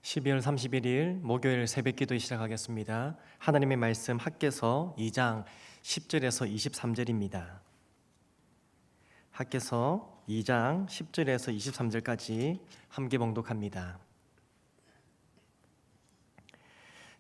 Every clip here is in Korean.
12월 31일 목요일 새벽기도 시작하겠습니다. 하나님의 말씀 학개서 2장 10절에서 23절입니다. 학개서 2장 10절에서 23절까지 함께 봉독합니다.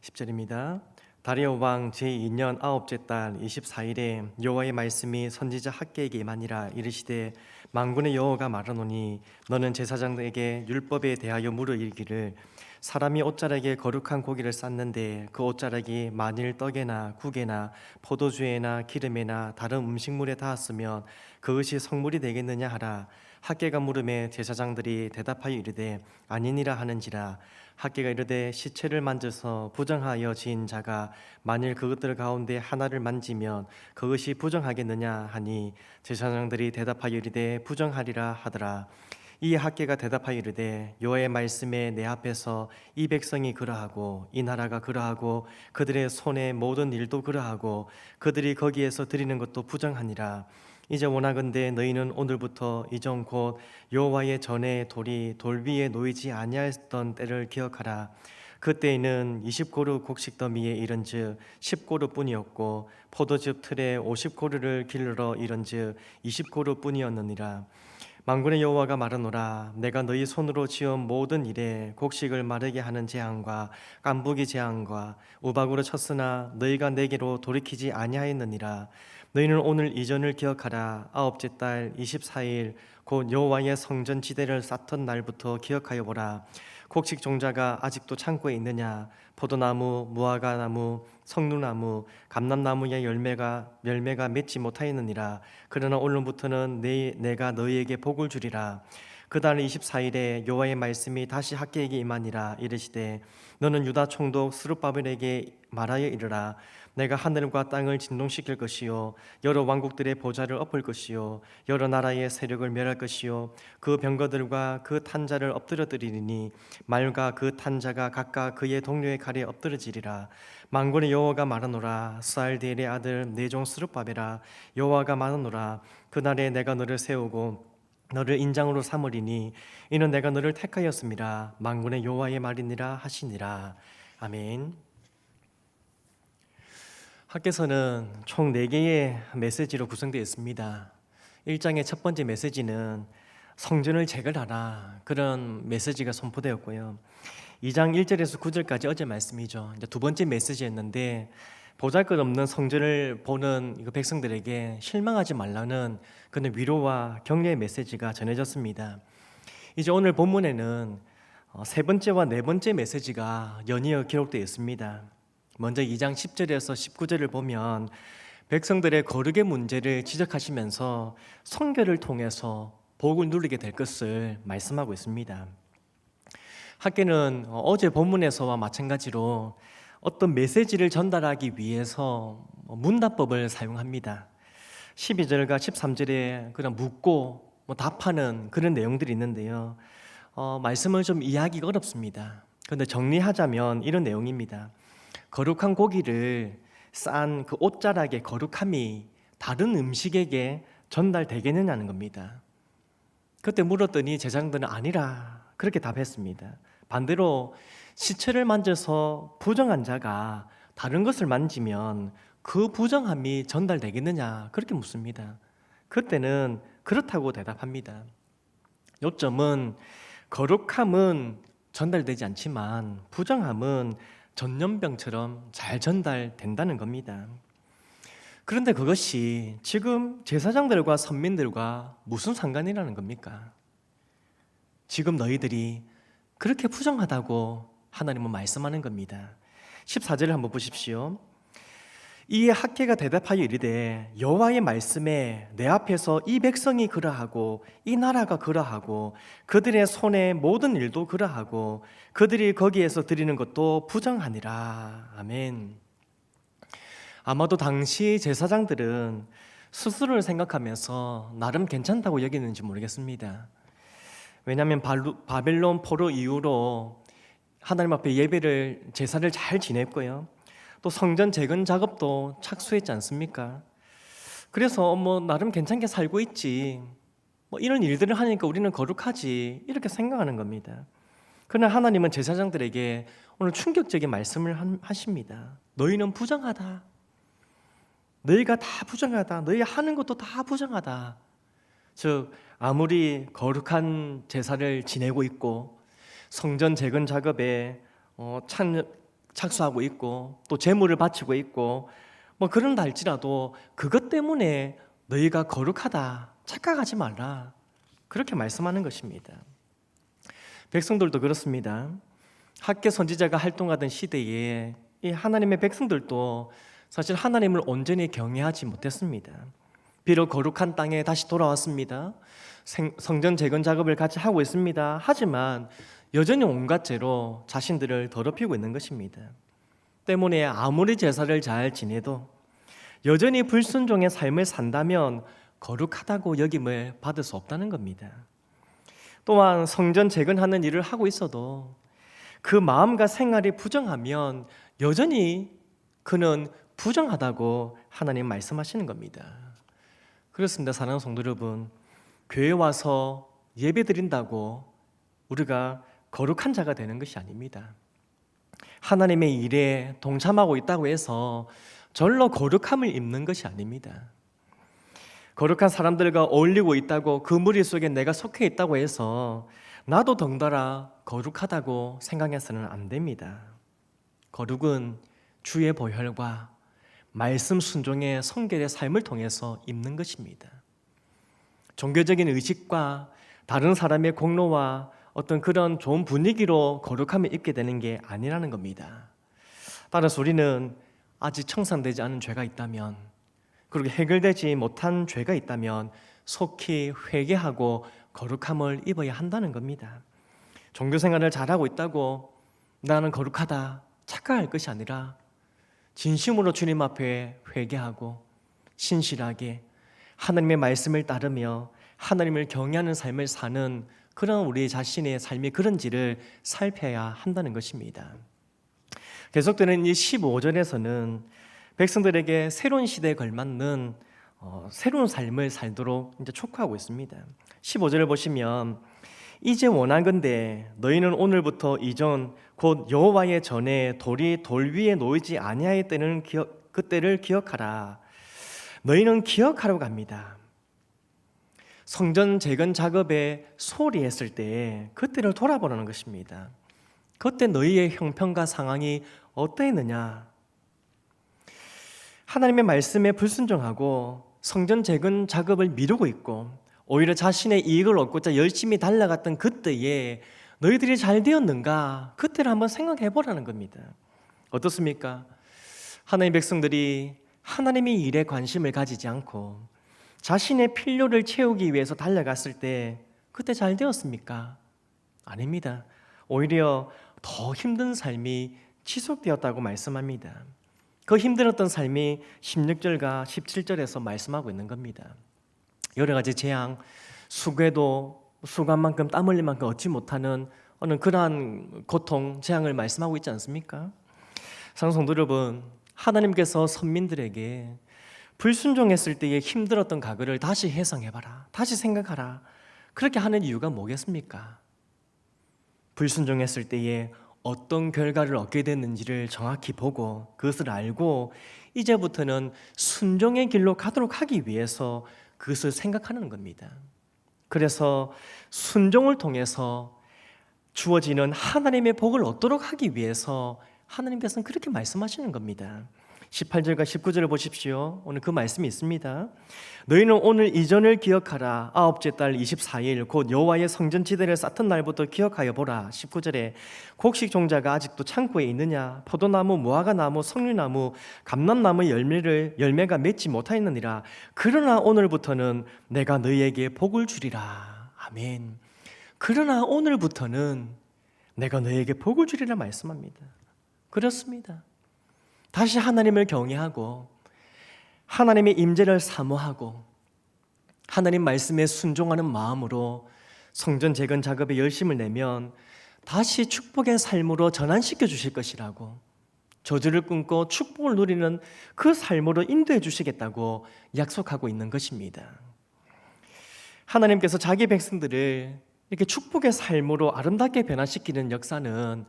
10절입니다. 다리오 왕 제2년 9째 달 24일에 여호와의 말씀이 선지자 학개에게 임하니라. 이르시되 만군의 여호와가 말하노니 너는 제사장에게 율법에 대하여 물어 이르기를 사람이 옷자락에 거룩한 고기를 쌓는데 그 옷자락이 만일 떡에나 국에나 포도주에나 기름에나 다른 음식물에 닿았으면 그것이 성물이 되겠느냐 하라. 학개가 물음에 제사장들이 대답하여 이르되 아니니라 하는지라. 학개가 이르되 시체를 만져서 부정하여 지은 자가 만일 그것들 가운데 하나를 만지면 그것이 부정하겠느냐 하니 제사장들이 대답하여 이르되 부정하리라 하더라. 이 학개가 대답하여 이르되 여호와의 말씀에 내 앞에서 이 백성이 그러하고 이 나라가 그러하고 그들의 손의 모든 일도 그러하고 그들이 거기에서 드리는 것도 부정하니라. 이제 원하건대 너희는 오늘부터 이전 곧 여호와의 전에 돌이 돌 위에 놓이지 아니하였던 때를 기억하라. 그때에는 20고루 곡식 더미에 이른즉 10고루 뿐이었고 포도즙 틀에 50고루를 길러 이른즉 20고루 뿐이었느니라. 만군의 여호와가 말하노라. 내가 너희 손으로 지은 모든 일에 곡식을 마르게 하는 재앙과 깐부기 재앙과 우박으로 쳤으나 너희가 내게로 돌이키지 아니하였느니라. 너희는 오늘 이전을 기억하라. 9째 달 24일 곧 여호와의 성전 지대를 쌓던 날부터 기억하여 보라. 곡식 종자가 아직도 창고에 있느냐? 포도나무, 무화과나무, 성누나무, 감람나무의 열매가 맺지 못하였느니라. 그러나 오늘부터는 내가 너희에게 복을 주리라. 그달 24일에 여호와의 말씀이 다시 학개에게 임하니라. 이르시되 너는 유다 총독 스룹바벨에게 말하여 이르라. 내가 하늘과 땅을 진동시킬 것이요 여러 왕국들의 보좌를 엎을 것이요 여러 나라의 세력을 멸할 것이요 그 병거들과 그 탄자를 엎드려뜨리니 말과 그 탄자가 각각 그의 동료의 칼에 엎드러지리라. 만군의 여호와가 말하노라. 스알디엘의 아들 내 종 스룹바벨아, 여호와가 말하노라. 그날에 내가 너를 세우고 너를 인장으로 삼으리니 이는 내가 너를 택하였음이라. 만군의 여호와의 말이니라 하시니라. 아멘. 학개서는 총 4개의 메시지로 구성되어 있습니다. 1장의 첫 번째 메시지는 성전을 재건하라, 그런 메시지가 선포되었고요. 2장 1절에서 9절까지 어제 말씀이죠. 이제 두 번째 메시지였는데 보잘것없는 성전을 보는 백성들에게 실망하지 말라는 그런 위로와 격려의 메시지가 전해졌습니다. 이제 오늘 본문에는 세 번째와 네 번째 메시지가 연이어 기록되어 있습니다. 먼저 2장 10절에서 19절을 보면 백성들의 거룩의 문제를 지적하시면서 선교를 통해서 복을 누리게 될 것을 말씀하고 있습니다. 학개는 어제 본문에서와 마찬가지로 어떤 메시지를 전달하기 위해서 문답법을 사용합니다. 12절과 13절에 그냥 묻고 답하는 그런 내용들이 있는데요. 말씀을 좀 이해하기가 어렵습니다. 그런데 정리하자면 이런 내용입니다. 거룩한 고기를 싼 그 옷자락의 거룩함이 다른 음식에게 전달되겠느냐는 겁니다. 그때 물었더니 제사장들은 아니라 그렇게 답했습니다. 반대로 시체를 만져서 부정한 자가 다른 것을 만지면 그 부정함이 전달되겠느냐 그렇게 묻습니다. 그때는 그렇다고 대답합니다. 요점은 거룩함은 전달되지 않지만 부정함은 전염병처럼 잘 전달된다는 겁니다. 그런데 그것이 지금 제사장들과 선민들과 무슨 상관이라는 겁니까? 지금 너희들이 그렇게 부정하다고 하나님은 말씀하는 겁니다. 14절을 한번 보십시오. 이 학개가 대답하여 이르되 여호와의 말씀에 내 앞에서 이 백성이 그러하고 이 나라가 그러하고 그들의 손의 모든 일도 그러하고 그들이 거기에서 드리는 것도 부정하니라. 아멘. 아마도 당시 제사장들은 스스로를 생각하면서 나름 괜찮다고 여기는지 모르겠습니다. 왜냐하면 바벨론 포로 이후로 하나님 앞에 예배를 제사를 잘 지냈고요, 또 성전 재건 작업도 착수했지 않습니까? 그래서 나름 괜찮게 살고 있지, 이런 일들을 하니까 우리는 거룩하지, 이렇게 생각하는 겁니다. 그러나 하나님은 제사장들에게 오늘 충격적인 말씀을 하십니다. 너희는 부정하다. 너희가 다 부정하다. 너희 하는 것도 다 부정하다. 즉 아무리 거룩한 제사를 지내고 있고 성전 재건 작업에 착수하고 있고 또 제물을 바치고 있고 그런다 할지라도 그것 때문에 너희가 거룩하다 착각하지 말라. 그렇게 말씀하는 것입니다. 백성들도 그렇습니다. 학개 선지자가 활동하던 시대에 이 하나님의 백성들도 사실 하나님을 온전히 경외하지 못했습니다. 비록 거룩한 땅에 다시 돌아왔습니다. 성전 재건 작업을 같이 하고 있습니다. 하지만 여전히 온갖 죄로 자신들을 더럽히고 있는 것입니다. 때문에 아무리 제사를 잘 지내도 여전히 불순종의 삶을 산다면 거룩하다고 여김을 받을 수 없다는 겁니다. 또한 성전 재건하는 일을 하고 있어도 그 마음과 생활이 부정하면 여전히 그는 부정하다고 하나님 말씀하시는 겁니다. 그렇습니다. 사랑하는 성도 여러분, 교회 와서 예배 드린다고 우리가 거룩한 자가 되는 것이 아닙니다. 하나님의 일에 동참하고 있다고 해서 절로 거룩함을 입는 것이 아닙니다. 거룩한 사람들과 어울리고 있다고 그 무리 속에 내가 속해 있다고 해서 나도 덩달아 거룩하다고 생각해서는 안 됩니다. 거룩은 주의 보혈과 말씀 순종의 성결의 삶을 통해서 입는 것입니다. 종교적인 의식과 다른 사람의 공로와 어떤 그런 좋은 분위기로 거룩함을 입게 되는 게 아니라는 겁니다. 따라서 우리는 아직 청산되지 않은 죄가 있다면, 그리고 해결되지 못한 죄가 있다면 속히 회개하고 거룩함을 입어야 한다는 겁니다. 종교생활을 잘하고 있다고 나는 거룩하다 착각할 것이 아니라 진심으로 주님 앞에 회개하고 신실하게 하나님의 말씀을 따르며 하나님을 경외하는 삶을 사는 그런 우리 자신의 삶이 그런지를 살펴야 한다는 것입니다. 계속되는 이 15절에서는 백성들에게 새로운 시대에 걸맞는 새로운 삶을 살도록 이제 촉구하고 있습니다. 15절을 보시면 이제 원하건대 너희는 오늘부터 이전 곧 여호와의 전에 돌이 돌 위에 놓이지 아니할 때는 그때를 기억하라. 너희는 기억하라고 합니다. 성전 재건 작업에 소홀히 했을 때 그때를 돌아보라는 것입니다. 그때 너희의 형편과 상황이 어떠했느냐? 하나님의 말씀에 불순종하고 성전 재건 작업을 미루고 있고 오히려 자신의 이익을 얻고자 열심히 달려갔던 그때에 너희들이 잘 되었는가? 그때를 한번 생각해 보라는 겁니다. 어떻습니까? 하나님의 백성들이 하나님의 일에 관심을 가지지 않고 자신의 필요를 채우기 위해서 달려갔을 때 그때 잘 되었습니까? 아닙니다. 오히려 더 힘든 삶이 지속되었다고 말씀합니다. 그 힘들었던 삶이 16절과 17절에서 말씀하고 있는 겁니다. 여러 가지 재앙, 수고해도 수고한 만큼 땀 흘린 만큼 얻지 못하는 어느 그러한 고통, 재앙을 말씀하고 있지 않습니까? 사랑하는 성도 여러분, 하나님께서 선민들에게 불순종했을 때의 힘들었던 과거를 다시 회상해봐라, 다시 생각하라, 그렇게 하는 이유가 뭐겠습니까? 불순종했을 때에 어떤 결과를 얻게 됐는지를 정확히 보고 그것을 알고 이제부터는 순종의 길로 가도록 하기 위해서 그것을 생각하는 겁니다. 그래서 순종을 통해서 주어지는 하나님의 복을 얻도록 하기 위해서 하나님께서는 그렇게 말씀하시는 겁니다. 18절과 19절을 보십시오. 오늘 그 말씀이 있습니다. 너희는 오늘 이전을 기억하라. 아홉째 달 24일 곧 여호와의 성전 지대를 쌓던 날부터 기억하여 보라. 19절에 곡식 종자가 아직도 창고에 있느냐? 포도나무, 무화과나무, 석류나무, 감람나무 열매가 맺지 못하였느니라. 그러나 오늘부터는 내가 너희에게 복을 주리라. 아멘. 그러나 오늘부터는 내가 너희에게 복을 주리라 말씀합니다. 그렇습니다. 다시 하나님을 경외하고 하나님의 임재를 사모하고 하나님 말씀에 순종하는 마음으로 성전 재건 작업에 열심을 내면 다시 축복의 삶으로 전환시켜 주실 것이라고, 저주를 끊고 축복을 누리는 그 삶으로 인도해 주시겠다고 약속하고 있는 것입니다. 하나님께서 자기 백성들을 이렇게 축복의 삶으로 아름답게 변화시키는 역사는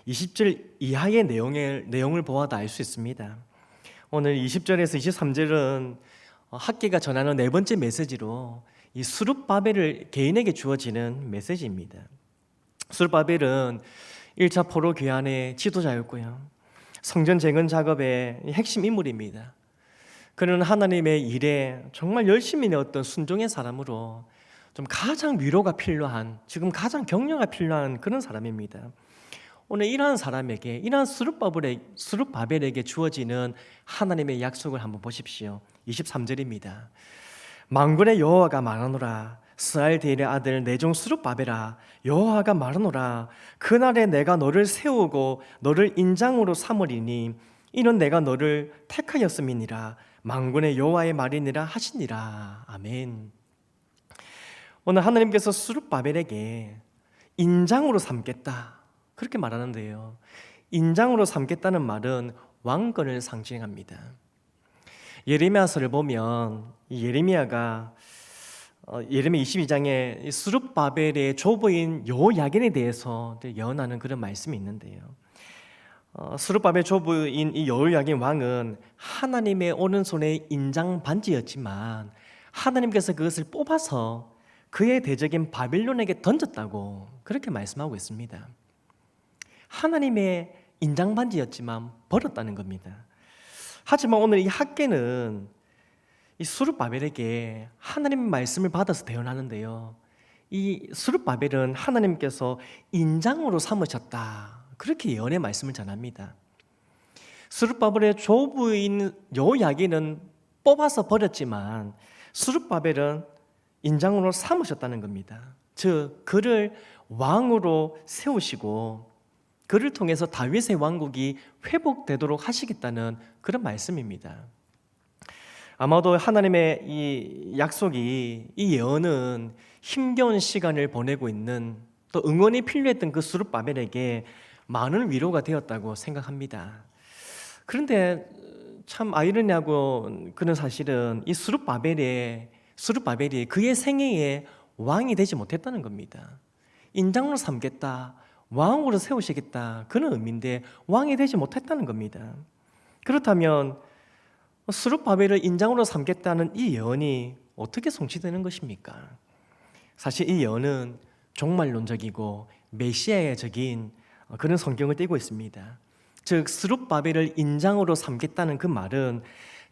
20절 이하의 내용을 보아도 알 수 있습니다. 오늘 20절에서 23절은 학개가 전하는 네 번째 메시지로 이 스룹바벨을 개인에게 주어지는 메시지입니다. 스룹바벨은 1차 포로 귀환의 지도자였고요, 성전 재건 작업의 핵심 인물입니다. 그는 하나님의 일에 정말 열심히 내었던 순종의 사람으로 좀 가장 위로가 필요한, 지금 가장 격려가 필요한 그런 사람입니다. 오늘 이러한 사람에게, 이러한 스룹바벨에게 주어지는 하나님의 약속을 한번 보십시오. 23절입니다. 만군의 여호와가 말하노라, 스알디엘의 아들 내 종 스룹바벨아, 여호와가 말하노라, 그날에 내가 너를 세우고 너를 인장으로 삼으리니 이는 내가 너를 택하였음이니라, 만군의 여호와의 말이니라 하시니라. 아멘. 오늘 하나님께서 스룹바벨에게 인장으로 삼겠다, 그렇게 말하는데요, 인장으로 삼겠다는 말은 왕권을 상징합니다. 예레미야서를 보면 이 예레미야가 예레미야 22장에 스룹바벨의 조부인 여호야긴에 대해서 예언하는 그런 말씀이 있는데요, 스룹바벨 조부인 이 여호야긴 왕은 하나님의 오른손의 인장 반지였지만 하나님께서 그것을 뽑아서 그의 대적인 바빌론에게 던졌다고 그렇게 말씀하고 있습니다. 하나님의 인장 반지였지만 버렸다는 겁니다. 하지만 오늘 이 학개는 이 스룹바벨에게 하나님의 말씀을 받아서 대언하는데요, 이 스룹바벨은 하나님께서 인장으로 삼으셨다, 그렇게 예언의 말씀을 전합니다. 스룹바벨의 조부인 여호야긴은 뽑아서 버렸지만 스룹바벨은 인장으로 삼으셨다는 겁니다. 즉 그를 왕으로 세우시고 그를 통해서 다윗의 왕국이 회복되도록 하시겠다는 그런 말씀입니다. 아마도 하나님의 이 약속이, 이 예언은 힘겨운 시간을 보내고 있는, 또 응원이 필요했던 그 스룹바벨에게 많은 위로가 되었다고 생각합니다. 그런데 참 아이러니하고 그런 사실은 이 스룹바벨이 그의 생애에 왕이 되지 못했다는 겁니다. 인장으로 삼겠다, 왕으로 세우시겠다, 그런 의미인데 왕이 되지 못했다는 겁니다. 그렇다면 스룹바벨을 인장으로 삼겠다는 이 예언이 어떻게 성취되는 것입니까? 사실 이 예언은 종말론적이고 메시아적인 그런 성경을 띠고 있습니다. 즉 스룹바벨을 인장으로 삼겠다는 그 말은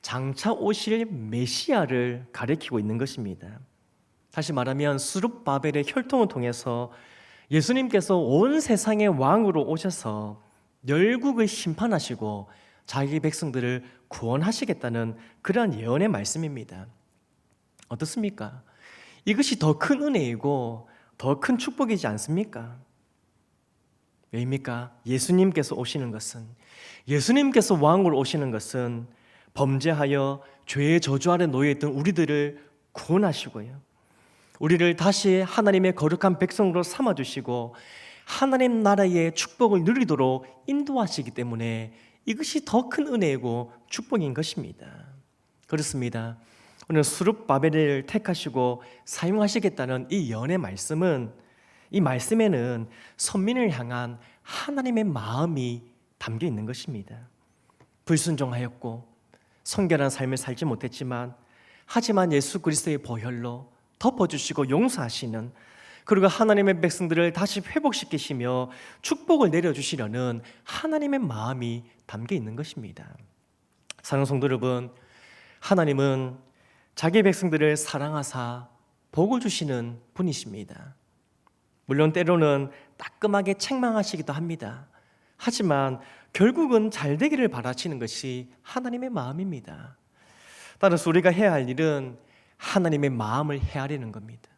장차 오실 메시아를 가리키고 있는 것입니다. 다시 말하면 스룹바벨의 혈통을 통해서 예수님께서 온 세상의 왕으로 오셔서 열국을 심판하시고 자기 백성들을 구원하시겠다는 그러한 예언의 말씀입니다. 어떻습니까? 이것이 더 큰 은혜이고 더 큰 축복이지 않습니까? 왜입니까? 예수님께서 오시는 것은, 예수님께서 왕으로 오시는 것은 범죄하여 죄의 저주 아래 놓여있던 우리들을 구원하시고요, 우리를 다시 하나님의 거룩한 백성으로 삼아주시고 하나님 나라의 축복을 누리도록 인도하시기 때문에 이것이 더 큰 은혜이고 축복인 것입니다. 그렇습니다. 오늘 스룹바벨을 택하시고 사용하시겠다는 이 예언의 말씀은, 이 말씀에는 선민을 향한 하나님의 마음이 담겨 있는 것입니다. 불순종하였고 성결한 삶을 살지 못했지만 하지만 예수 그리스도의 보혈로 덮어주시고 용서하시는, 그리고 하나님의 백성들을 다시 회복시키시며 축복을 내려주시려는 하나님의 마음이 담겨 있는 것입니다. 사랑하는 성도 여러분, 하나님은 자기 백성들을 사랑하사 복을 주시는 분이십니다. 물론 때로는 따끔하게 책망하시기도 합니다. 하지만 결국은 잘 되기를 바라시는 것이 하나님의 마음입니다. 따라서 우리가 해야 할 일은 하나님의 마음을 헤아리는 겁니다.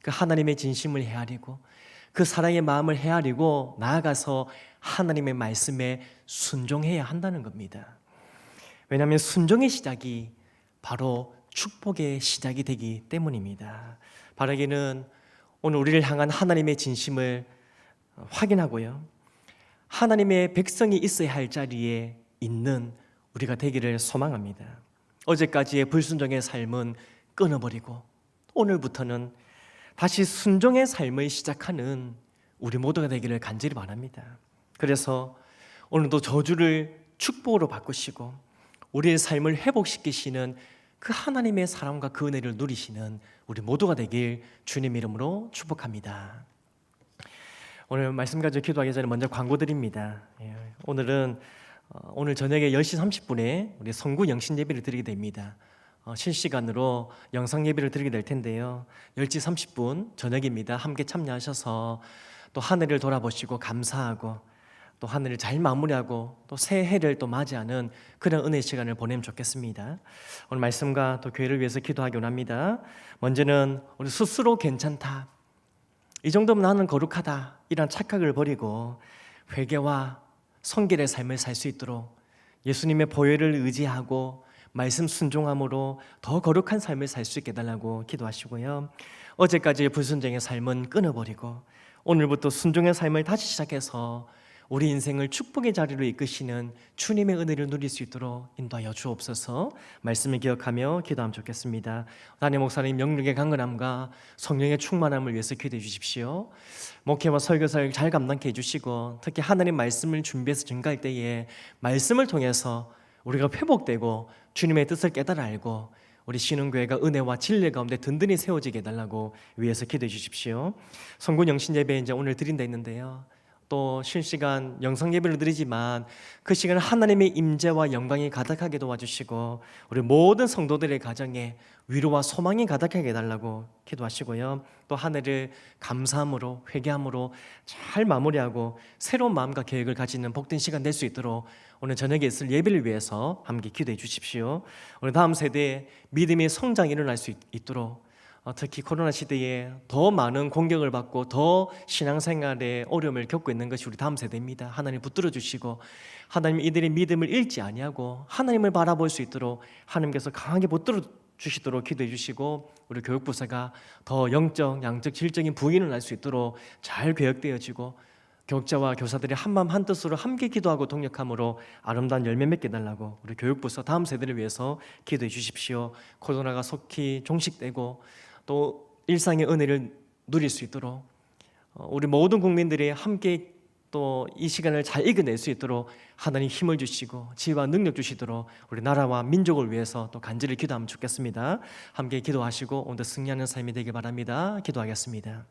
그 하나님의 진심을 헤아리고 그 사랑의 마음을 헤아리고 나아가서 하나님의 말씀에 순종해야 한다는 겁니다. 왜냐하면 순종의 시작이 바로 축복의 시작이 되기 때문입니다. 바라기는 오늘 우리를 향한 하나님의 진심을 확인하고요, 하나님의 백성이 있어야 할 자리에 있는 우리가 되기를 소망합니다. 어제까지의 불순종의 삶은 끊어버리고 오늘부터는 다시 순종의 삶을 시작하는 우리 모두가 되기를 간절히 바랍니다. 그래서 오늘도 저주를 축복으로 바꾸시고 우리의 삶을 회복시키시는 그 하나님의 사랑과 그 은혜를 누리시는 우리 모두가 되길 주님 이름으로 축복합니다. 오늘 말씀 가지고 기도하기 전에 먼저 광고 드립니다. 오늘은 오늘 저녁에 10시 30분에 우리 성구 영신 예배를 드리게 됩니다. 실시간으로 영상 예배를 드리게 될 텐데요. 10시 30분 저녁입니다. 함께 참여하셔서 또 한 해를 돌아보시고 감사하고 또 한 해를 잘 마무리하고 또 새해를 또 맞이하는 그런 은혜의 시간을 보내면 좋겠습니다. 오늘 말씀과 또 교회를 위해서 기도하기 원합니다. 먼저는 우리 스스로 괜찮다, 이 정도면 나는 거룩하다, 이런 착각을 버리고 회개와 성결의 삶을 살 수 있도록 예수님의 보혈을 의지하고 말씀 순종함으로 더 거룩한 삶을 살 수 있게 해달라고 기도하시고요. 어제까지의 불순종의 삶은 끊어버리고 오늘부터 순종의 삶을 다시 시작해서 우리 인생을 축복의 자리로 이끄시는 주님의 은혜를 누릴 수 있도록 인도하여 주옵소서. 말씀을 기억하며 기도하면 좋겠습니다. 담임 목사님 영육의 강건함과 성령의 충만함을 위해서 기도해 주십시오. 목회와 설교사를 잘 감당케 해주시고 특히 하나님 말씀을 준비해서 증가할 때에 말씀을 통해서 우리가 회복되고 주님의 뜻을 깨달아 알고 우리 신흥교회가 은혜와 진리 가운데 든든히 세워지게 해달라고 위해서 기도해 주십시오. 성군 영신 예배 이제 오늘 드린다 했는데요. 또 실시간 영상 예배를 드리지만 그 시간을 하나님의 임재와 영광이 가득하게 도와주시고 우리 모든 성도들의 가정에 위로와 소망이 가득하게 해달라고 기도하시고요. 또 한 해를 감사함으로 회개함으로 잘 마무리하고 새로운 마음과 계획을 가지는 복된 시간 될 수 있도록 오늘 저녁에 있을 예배를 위해서 함께 기도해 주십시오. 우리 다음 세대에 믿음의 성장이 일어날 수 있도록 특히 코로나 시대에 더 많은 공격을 받고 더 신앙생활에 어려움을 겪고 있는 것이 우리 다음 세대입니다. 하나님 붙들어 주시고 하나님 이들의 믿음을 잃지 아니하고 하나님을 바라볼 수 있도록 하나님께서 강하게 붙들어 주시도록 기도해 주시고 우리 교육부서가 더 영적, 양적, 질적인 부흥을 할 수 있도록 잘 개혁되어지고 교육자와 교사들이 한마음 한뜻으로 함께 기도하고 동력함으로 아름다운 열매 맺게 달라고 우리 교육부서 다음 세대를 위해서 기도해 주십시오. 코로나가 속히 종식되고 또 일상의 은혜를 누릴 수 있도록 우리 모든 국민들이 함께 또 이 시간을 잘 이겨낼 수 있도록 하나님 힘을 주시고 지혜와 능력 주시도록 우리 나라와 민족을 위해서 또 간절히 기도하면 좋겠습니다. 함께 기도하시고 오늘 승리하는 삶이 되길 바랍니다. 기도하겠습니다.